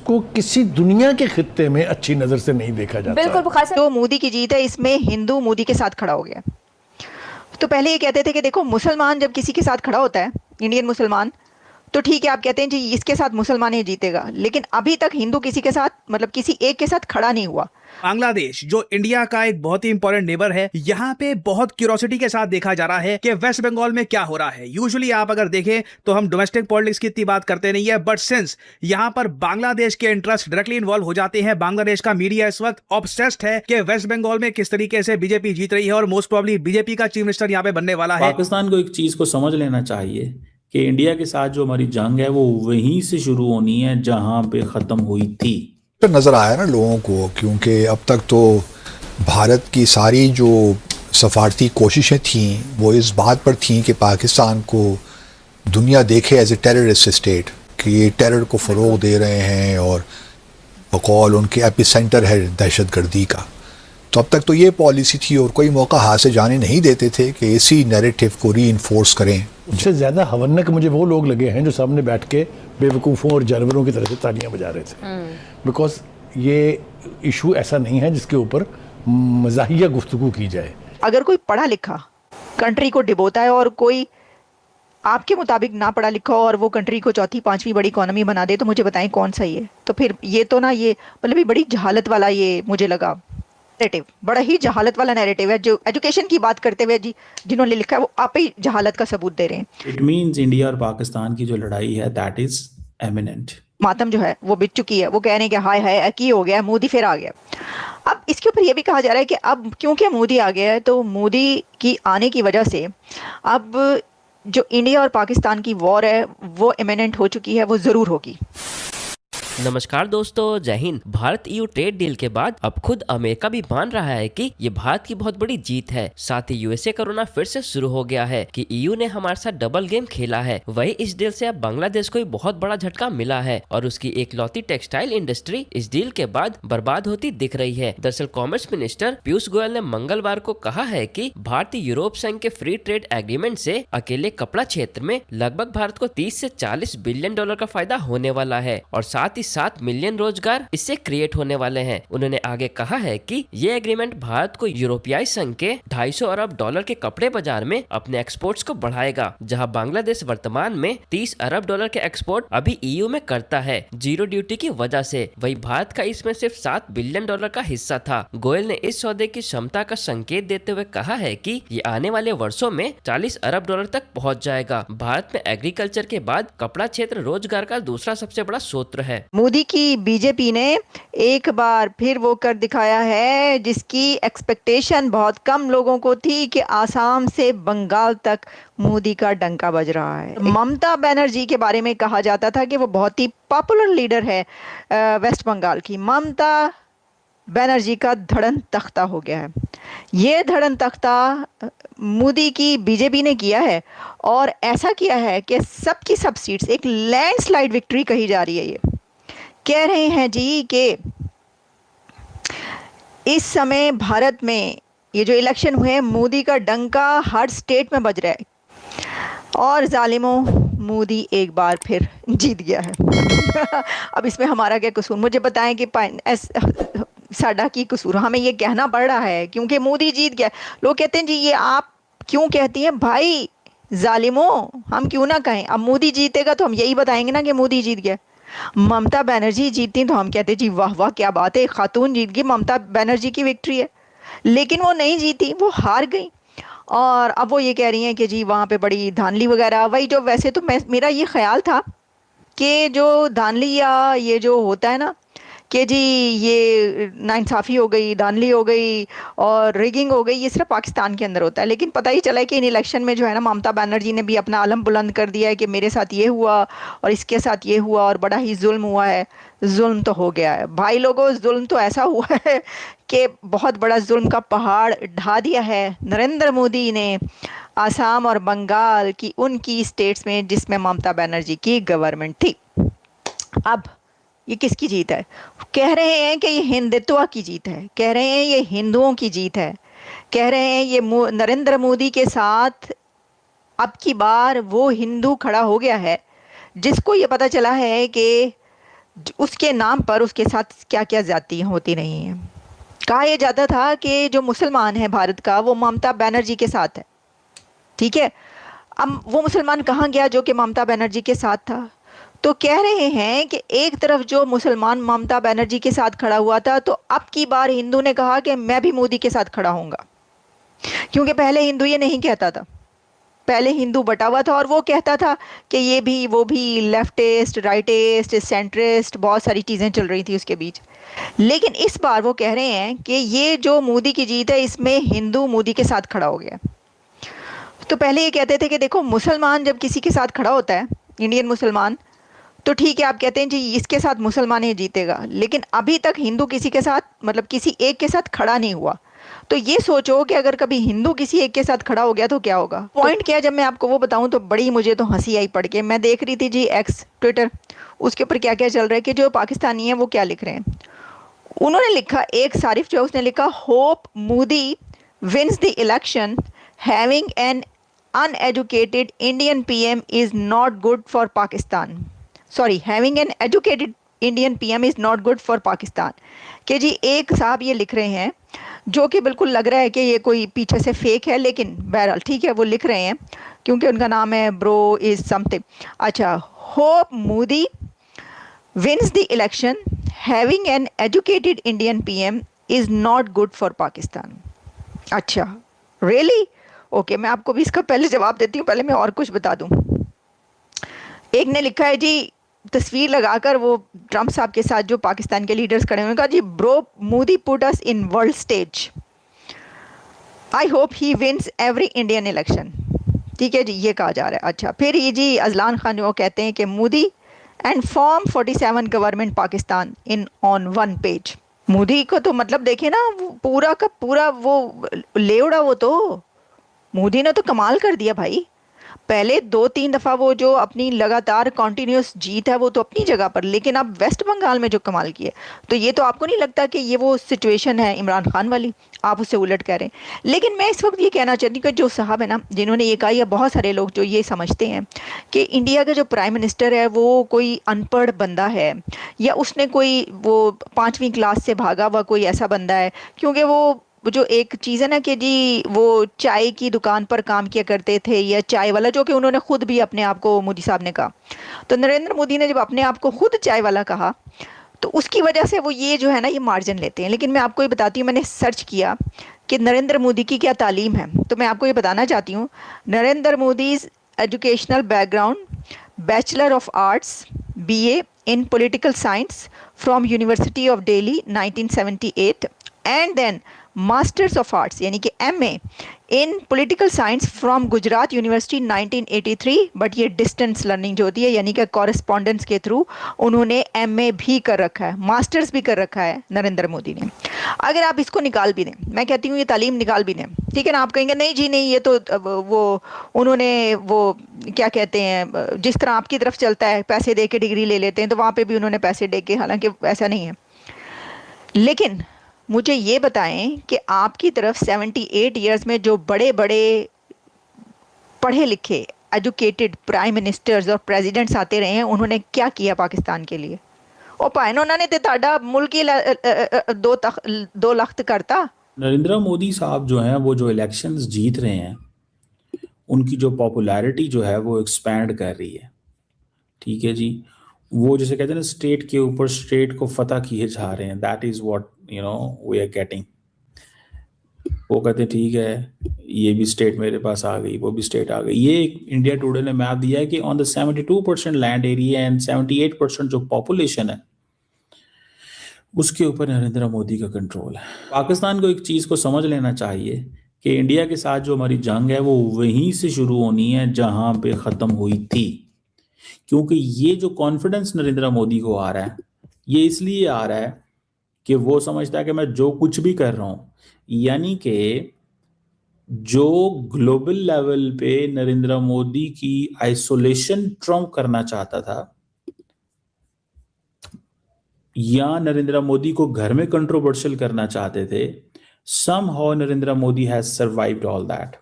उसको किसी दुनिया के खित्ते में अच्छी नजर से नहीं देखा जाता। बिल्कुल खास तो मोदी की जीत है, इसमें हिंदू मोदी के साथ खड़ा हो गया। तो पहले ये कहते थे कि देखो मुसलमान जब किसी के साथ खड़ा होता है, इंडियन मुसलमान, तो ठीक है आप कहते हैं जी इसके साथ मुसलमान ही जीतेगा, लेकिन अभी तक हिंदू किसी के साथ मतलब किसी एक के साथ खड़ा नहीं हुआ। बांग्लादेश जो इंडिया का एक बहुत ही इंपॉर्टेंट नेबर है, यहाँ पे बहुत क्यूरोसिटी के साथ देखा जा रहा है कि वेस्ट बंगाल में क्या हो रहा है। यूजुअली आप अगर देखें तो हम डोमेस्टिक पॉलिटिक्स की इतनी बात करते नहीं है, बट सिंस यहाँ पर बांग्लादेश के इंटरेस्ट डायरेक्टली इन्वॉल्व हो जाते हैं, बांग्लादेश का मीडिया इस वक्त ऑब्सेस्ड है कि वेस्ट बंगाल में किस तरीके से बीजेपी जीत रही है और मोस्ट प्रोबेबली बीजेपी का चीफ मिनिस्टर यहाँ पे बनने वाला है। पाकिस्तान को एक चीज को समझ लेना चाहिए कि इंडिया के साथ जो हमारी जंग है वो वहीं से शुरू होनी है जहां पे खत्म हुई थी। तो नज़र आया ना लोगों को, क्योंकि अब तक तो भारत की सारी जो सफारती कोशिशें थीं वो इस बात पर थीं कि पाकिस्तान को दुनिया देखे एज ए टेररिस्ट स्टेट, कि ये टेरर को फ़रोग़ दे रहे हैं और बकौल उनके एपिसेंटर है दहशतगर्दी का। तो अब तक तो ये पॉलिसी थी और कोई मौका हाथ से जाने नहीं देते थे कि इसी नैरेटिव को रीइंफोर्स करें। उससे ज़्यादा हवन्नक मुझे वो लोग लगे हैं जो सामने बैठ के बेवकूफ़ों और जानवरों की तरह से तालियां बजा रहे थे, बिकॉज ये इशू ऐसा नहीं है जिसके ऊपर मज़ाहिया गुफ्तगू की जाए। अगर कोई पढ़ा लिखा कंट्री को डिबोता है और कोई आपके मुताबिक ना पढ़ा लिखा और वो कंट्री को चौथी पांचवी बड़ी इकोनॉमी बना दे, तो मुझे बताएं कौन सा ये, तो फिर ये तो ना ये मतलब भी बड़ी जहालत वाला ये मुझे लगा नैरेटिव, बड़ा ही जहालत वाला नैरेटिव है। जो एजुकेशन की बात करते हुए जी जिन्होंने लिखा है वो आप ही जहालत का सबूत दे रहे हैं। इट मीन्स इंडिया और पाकिस्तान की जो लड़ाई है दैट इज एमिनेंट। मातम जो है वो बिक चुकी है। वो कह रहे हैं कि हाय हाय की हो गया, मोदी फिर आ गया। अब इसके ऊपर ये भी कहा जा रहा है कि अब क्योंकि मोदी आ गया है तो मोदी की आने की वजह से अब जो इंडिया और पाकिस्तान की वॉर है वो इमिनेंट हो चुकी है, वो जरूर होगी। नमस्कार दोस्तों, जय Hind. Bharat EU trade deal के बाद अब खुद अमेरिका भी मान रहा है कि ये भारत की बहुत बड़ी जीत है। साथ ही यूएसए का रोना फिर से शुरू हो गया है कि ईयू ने हमारे साथ डबल गेम खेला है। वही इस डील से अब बांग्लादेश को बहुत बड़ा झटका मिला है और उसकी एकलौती टेक्सटाइल इंडस्ट्री इस डील के बाद बर्बाद होती दिख रही है। दरअसल कॉमर्स मिनिस्टर पीयूष गोयल ने मंगलवार को कहा है कि भारतीय यूरोप संघ के फ्री ट्रेड एग्रीमेंट से अकेले कपड़ा क्षेत्र में लगभग भारत को 30 से 40 बिलियन डॉलर का फायदा होने वाला है और साथ ही 7 मिलियन रोजगार इससे क्रिएट होने वाले हैं। उन्होंने आगे कहा है कि ये एग्रीमेंट भारत को यूरोपियाई संघ के 250 अरब डॉलर के कपड़े बाजार में अपने एक्सपोर्ट्स को बढ़ाएगा, जहां बांग्लादेश वर्तमान में 30 अरब डॉलर के एक्सपोर्ट अभी ईयू में करता है जीरो ड्यूटी की वजह से। वही भारत का इसमें सिर्फ 7 बिलियन डॉलर का हिस्सा था। गोयल ने इस सौदे की क्षमता का संकेत देते हुए कहा है कि ये आने वाले वर्षों में 40 अरब डॉलर तक पहुँच जाएगा। भारत में एग्रीकल्चर के बाद कपड़ा क्षेत्र रोजगार का दूसरा सबसे बड़ा स्रोत है। मोदी की बीजेपी ने एक बार फिर वो कर दिखाया है जिसकी एक्सपेक्टेशन बहुत कम लोगों को थी कि आसाम से बंगाल तक मोदी का डंका बज रहा है। ममता बनर्जी के बारे में कहा जाता था कि वो बहुत ही पॉपुलर लीडर है वेस्ट बंगाल की। ममता बनर्जी का धड़न तख्ता हो गया है। ये धड़न तख्ता मोदी की बीजेपी ने किया है और ऐसा किया है कि सबकी सब सीट्स एक लैंडस्लाइड विक्ट्री कही जा रही है। ये कह रहे हैं जी कि इस समय भारत में ये जो इलेक्शन हुए मोदी का डंका हर स्टेट में बज रहा है और जालिमों मोदी एक बार फिर जीत गया है। अब इसमें हमारा क्या कसूर, मुझे बताएं कि साडा की कसूर, हमें ये कहना पड़ रहा है क्योंकि मोदी जीत गया। लोग कहते हैं जी ये आप क्यों कहती हैं भाई जालिमों, हम क्यों ना कहें। अब मोदी जीतेगा तो हम यही बताएंगे ना कि मोदी जीत गया। ममता बनर्जी जीतती तो हम कहते जी वाह वाह क्या बात है, खातून जीत गई, ममता बनर्जी की विक्ट्री है। लेकिन वो नहीं जीती, वो हार गई और अब वो ये कह रही हैं कि जी वहाँ पे बड़ी धांधली वगैरह। वही जो वैसे तो मेरा ये ख्याल था कि जो धांधली या ये जो होता है ना कि जी ये नाइंसाफ़ी हो गई, धांधली हो गई और रिगिंग हो गई, ये सिर्फ पाकिस्तान के अंदर होता है। लेकिन पता ही चला है कि इन इलेक्शन में जो है ना ममता बनर्जी ने भी अपना अलम बुलंद कर दिया है कि मेरे साथ ये हुआ और इसके साथ ये हुआ और बड़ा ही जुल्म हुआ है। जुल्म तो हो गया है भाई लोगों, जुल्म तो ऐसा हुआ है कि बहुत बड़ा जुल्म का पहाड़ ढा दिया है नरेंद्र मोदी ने आसाम और बंगाल की उनकी स्टेट्स में जिसमें ममता बनर्जी की गवर्नमेंट थी। अब ये किसकी जीत है? कह रहे हैं कि ये हिंदुत्व की जीत है, कह रहे हैं ये हिंदुओं की जीत है, कह रहे हैं ये नरेंद्र मोदी के साथ अब की बार वो हिंदू खड़ा हो गया है जिसको ये पता चला है कि उसके नाम पर उसके साथ क्या क्या ज्यादतियां होती रही हैं। कहा यह जाता था कि जो मुसलमान है भारत का वो ममता बनर्जी के साथ है, ठीक है। अब वो मुसलमान कहाँ गया जो कि ममता बनर्जी के साथ था? तो कह रहे हैं कि एक तरफ जो मुसलमान ममता बनर्जी के साथ खड़ा हुआ था, तो अब की बार हिंदू ने कहा कि मैं भी मोदी के साथ खड़ा होऊंगा, क्योंकि पहले हिंदू ये नहीं कहता था। पहले हिंदू बटा हुआ था और वो कहता था कि ये भी वो भी, लेफ्टिस्ट, राइटिस्ट, सेंट्रिस्ट, बहुत सारी चीज़ें चल रही थी उसके बीच। लेकिन इस बार वो कह रहे हैं कि ये जो मोदी की जीत है इसमें हिंदू मोदी के साथ खड़ा हो गया। तो पहले ये कहते थे कि देखो, मुसलमान जब किसी के साथ खड़ा होता है, इंडियन मुसलमान, तो ठीक है, आप कहते हैं जी इसके साथ मुसलमान ही जीतेगा, लेकिन अभी तक हिंदू किसी के साथ, मतलब किसी एक के साथ खड़ा नहीं हुआ। तो ये सोचो कि अगर कभी हिंदू किसी एक के साथ खड़ा हो गया तो क्या होगा। पॉइंट क्या है, जब मैं आपको वो बताऊं तो बड़ी मुझे तो हंसी आई पढ़ के। मैं देख रही थी जी एक्स, ट्विटर, उसके ऊपर क्या क्या चल रहा है कि जो पाकिस्तानी है वो क्या लिख रहे हैं। उन्होंने लिखा, एक सारिफ जो है उसने लिखा, hope Modi wins the election, having an uneducated Indian PM is not good for Pakistan. Sorry, having an educated Indian PM is not good for Pakistan. कि जी एक साहब ये लिख रहे हैं, जो कि बिल्कुल लग रहा है कि ये कोई पीछे से फेक है, लेकिन बहरहाल ठीक है, वो लिख रहे हैं क्योंकि उनका नाम है ब्रो इज समथिंग। अच्छा, hope Modi wins the election, having an educated Indian PM is not good for Pakistan. अच्छा, रियली? ओके, मैं आपको भी इसका पहले जवाब देती हूँ, पहले मैं और कुछ बता दूँ। एक ने लिखा है जी, तस्वीर लगाकर, वो ट्रम्प साहब के साथ जो पाकिस्तान के लीडर्स खड़े हुए, कहा जी, bro Modi put us in world stage, I hope he wins every Indian election. ठीक है जी, ये कहा जा रहा है। अच्छा, फिर ये जी अजलान खान जो कहते हैं कि Modi and form 47 government Pakistan in on one page. Modi को तो मतलब देखे ना, पूरा का पूरा वो ले उड़ा, वो तो मोदी ने तो कमाल कर दिया भाई। पहले 2-3 दफ़ा वो जो अपनी लगातार कॉन्टिन्यूस जीत है वो तो अपनी जगह पर, लेकिन अब वेस्ट बंगाल में जो कमाल किया, तो ये तो आपको नहीं लगता कि ये वो सिचुएशन है इमरान खान वाली? आप उससे उलट कह रहे हैं। लेकिन मैं इस वक्त ये कहना चाहती हूँ कि जो साहब है ना, जिन्होंने ये कहा, या बहुत सारे लोग जो ये समझते हैं कि इंडिया का जो प्राइम मिनिस्टर है वो कोई अनपढ़ बंदा है, या उसने कोई वो 5वीं क्लास से भागा हुआ कोई ऐसा बंदा है, क्योंकि वो जो एक चीज़ है ना कि जी वो चाय की दुकान पर काम किया करते थे, या चाय वाला, जो कि उन्होंने खुद भी अपने आप को, मोदी साहब ने कहा। तो नरेंद्र मोदी ने जब अपने आप को खुद चाय वाला कहा, तो उसकी वजह से वो ये जो है ना, ये मार्जिन लेते हैं। लेकिन मैं आपको ये बताती हूँ, मैंने सर्च किया कि नरेंद्र मोदी की क्या तालीम है, तो मैं आपको ये बताना चाहती हूँ। Narendra Modi's educational background, bachelor of arts, BA in political science from university of Delhi 1978, and then masters of arts यानी कि MA in political science from Gujarat university 1983। But ये डिस्टेंस लर्निंग जो होती है, यानी कि कॉरेस्पॉन्डेंस के थ्रू उन्होंने MA भी कर रखा है, मास्टर्स भी कर रखा है नरेंद्र मोदी ने। अगर आप इसको निकाल भी दें, मैं कहती हूँ ये तालीम निकाल भी दें, ठीक है ना, आप कहेंगे नहीं जी नहीं, ये तो वो उन्होंने वो क्या कहते हैं, जिस तरह आपकी तरफ चलता है पैसे दे के डिग्री ले लेते हैं, तो वहाँ पे भी उन्होंने पैसे दे के, हालांकि ऐसा नहीं है। लेकिन मुझे ये बताएं कि आपकी तरफ 78 इयर्स में जो बड़े बड़े पढ़े लिखे एजुकेटेड प्राइम मिनिस्टर्स और प्रेसिडेंट्स आते रहे हैं, उन्होंने क्या किया पाकिस्तान के लिए? ओ भाई, उन्होंने तो ताड़ा मुल्क ही 2 लख्त करता। नरेंद्र मोदी साहब जो हैं, वो जो इलेक्शंस जीत रहे हैं, उनकी जो पॉपुलैरिटी जो है वो एक्सपैंड कर रही है। ठीक है जी, वो जैसे कहते हैं ना, स्टेट के ऊपर स्टेट को फतह किए जा रहे हैं। That is what we are getting. वो कहते हैं ठीक है, ये भी स्टेट मेरे पास आ गई, वो भी स्टेट आ गई। ये इंडिया टुडे ने मैप दिया है कि on the 72% land area and 78% जो पॉपुलेशन है, उसके ऊपर नरेंद्र मोदी का कंट्रोल है। पाकिस्तान को एक चीज़ को समझ लेना चाहिए कि इंडिया के साथ जो हमारी जंग है वो वहीं से शुरू होनी है जहां पे ख़त्म हुई थी। क्योंकि ये जो कॉन्फिडेंस नरेंद्र मोदी को आ रहा है, ये इसलिए आ रहा है कि वो समझता है कि मैं जो कुछ भी कर रहा हूँ, यानी कि जो ग्लोबल लेवल पे नरेंद्र मोदी की आइसोलेशन ट्रम्प करना चाहता था, या नरेंद्र मोदी को घर में कंट्रोवर्शियल करना चाहते थे, somehow Narendra Modi has survived all that.